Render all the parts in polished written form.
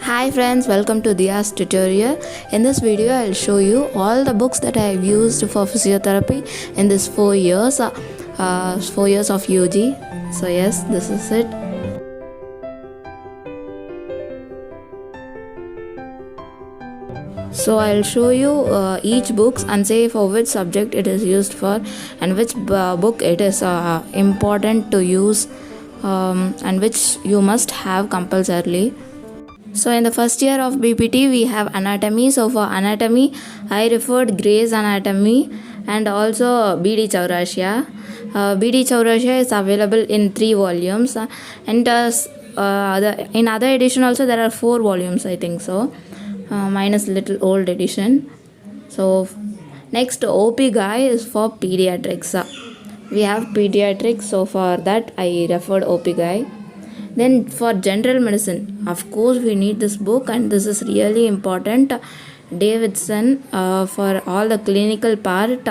Hi friends, welcome to Diya's tutorial. In this video, I'll show you all the books that I have used for physiotherapy in this 4 years of UG. So yes, this is it. So I'll show you each books and say for which subject it is used for and which book it is important to use and which you must have compulsorily. So in the first year of BPT we have anatomy. So for anatomy I referred Gray's Anatomy and also BD Chaurashya. BD Chaurashya is available in 3 volumes and in other edition also there are 4 volumes I think so. Minus little old edition. So next OP guy is for pediatrics. We have pediatrics, so for that I referred OP guy. Then for general medicine, of course we need this book and this is really important. Davidson for all the clinical part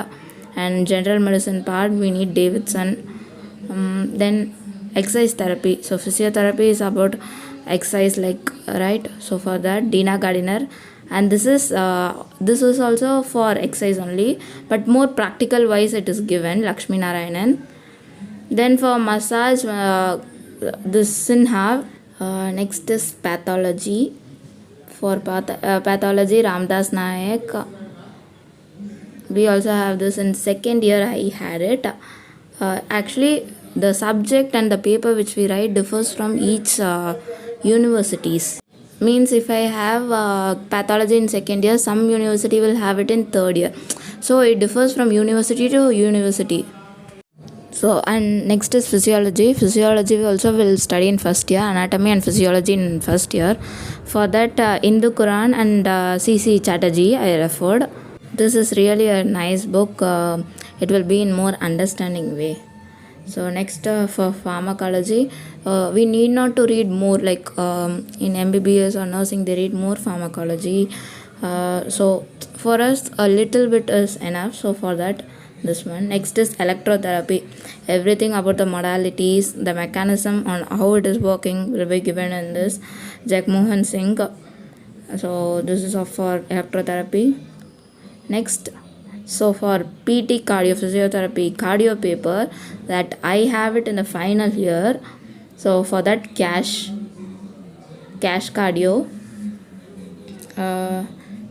and general medicine part we need Davidson. Then exercise therapy. So physiotherapy is about exercise, like, right? So for that Dina Gardiner, and this is also for exercise only, but more practical wise it is given, Lakshmi Narayanan. Then for massage, this Sinha. Next is pathology. For pathology, Ramdas Nayak. We also have this in second year. I had it. Actually, the subject and the paper which we write differs from each universities. Means if I have pathology in second year, some university will have it in third year. So it differs from university to university. So and next is physiology. Physiology we also will study in first year, anatomy and physiology in first year. For that Indu Quran and C.C. Chatterjee I referred. This is really a nice book. It will be in more understanding way. So next for pharmacology, we need not to read more, like in MBBS or nursing they read more pharmacology. So for us a little bit is enough. So for that this one. Next is electro therapy. Everything about the modalities, the mechanism on how it is working will be given in this. Jagmohan Singh. So this is for electro therapy. Next, so for PT cardio physiotherapy cardio paper that I have it in the final year. So for that cash cardio.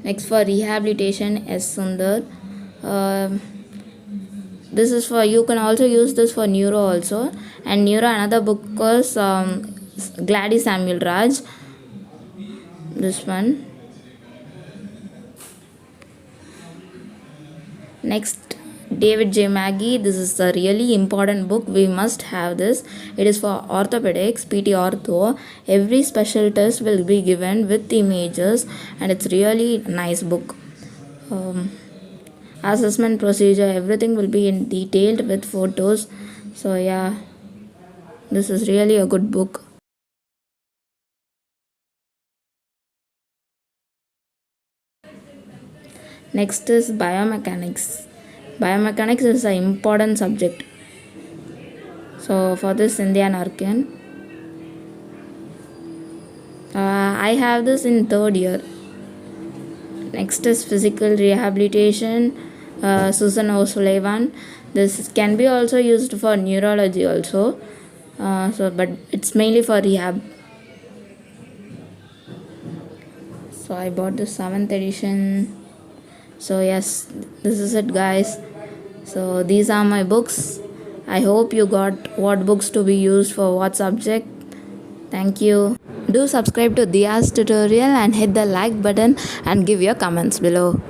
Next for rehabilitation S. Sundar. This is for, you can also use this for neuro also, and neuro another book was Gladys Samuel Raj. This one. Next, David J. Maggie. This is a really important book. We must have this. It is for orthopedics, PT Ortho. Every special test will be given with images and it's really nice book. Assessment procedure, everything will be in detailed with photos. So yeah, this is really a good book. Next is biomechanics. Biomechanics is an important subject. So for this India Narcan, I have this in third year. Next is physical rehabilitation, Susan O'Sullivan. This can be also used for neurology also. But it's mainly for rehab. So I bought the 7th edition. So yes, this is it guys. So these are my books. I hope you got what books to be used for what subject. Thank you. Do subscribe to Diya's tutorial and hit the like button and give your comments below.